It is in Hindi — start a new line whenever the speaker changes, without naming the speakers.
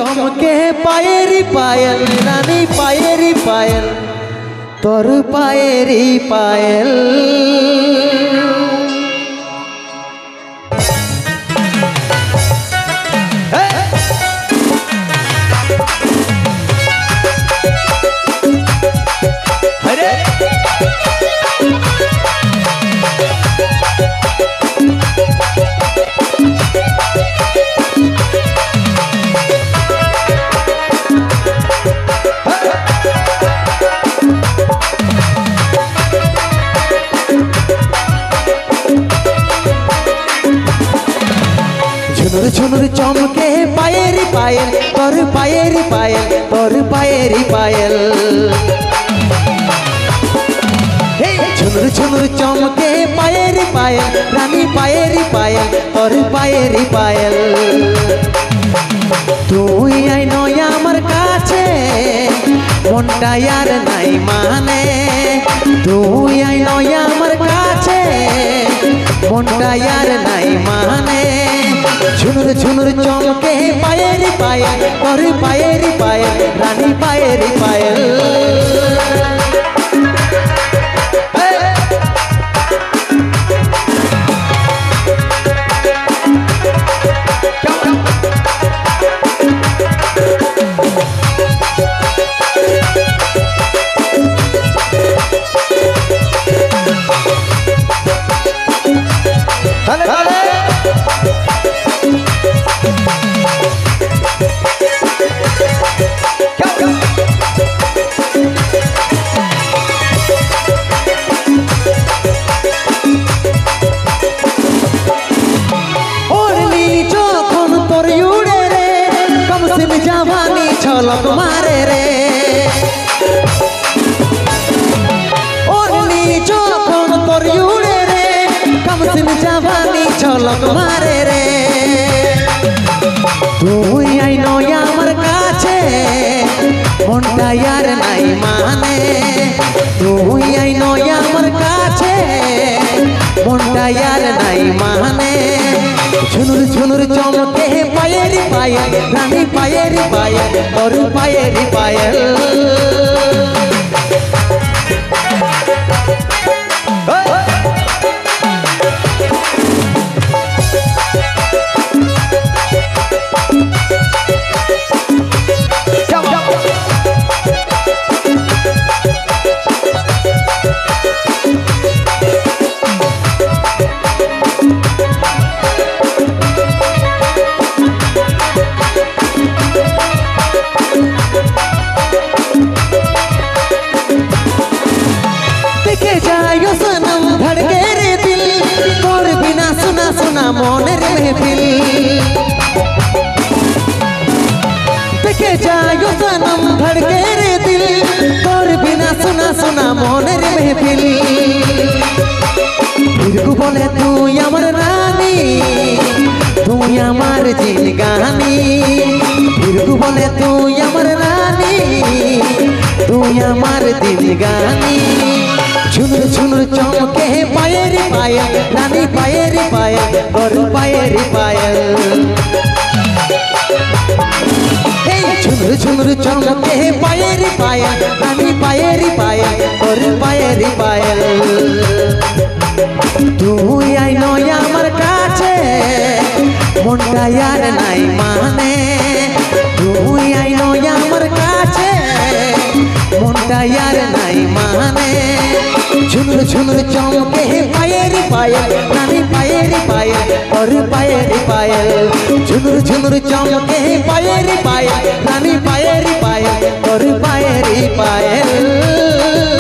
चमके पायरी पायल रानी पायरी पायल तोर पायरी पायल झुनुर झुनुर चमके पायरी पायल तोर पायरी पायल तोर पायरी पायल झुनुर झुनुर चमके पायरी पायल रानी पायरी पायल तोर पायरी पायल तुई आई नया आमार काछे मनटा यार नाई माने तुई आई नया आमार काछे मनटा यार नाई माने झुनुर झुनुर चमके पायरी पायल तोर पायरी पायल रानी पायरी पायल जवानी छलक मारे रे ओरनी जखन तोर उड़े रे कमसिन जवानी छलक मारे रे तुई आई नया आमार काछे मनटा यार नाई माने तुई आई नया आमार काछे मनटा यार नाई माने झुनुर झुनुर चमके पायरी पायल रानी पायरी पायल तोर पायरी पायल सनम धड़के रे दिल तोर बिना सुना सुना मोने रे महफिल देखे जायो सनम धड़के रे दिल तोर बिना सुना सुना मोने रे महफिल फिर बोले तू अमर रानी तू अमर जिंदगानी फिर बोले तू अमर रानी तू अमर जिंदगानी झुनुर झुनुर चमके पायरी पायल रानी पायरी पायल तोर पायरी पायल झुनुर झुनुर चमके पायरी पायल रानी पायरी पायल तोर पायरी पायल तुई आई नया आमार काछे मनटा यार नाई माने तुई आई नया आमार काछे मनटा यार नाई माने झुनुर झुनुर चमके पायरी पायल रानी पायरी पायल तोर पायरी पायल झुनुर झुनुर चमके पायरी पायल रानी पायरी पायल तोर पायरी पायल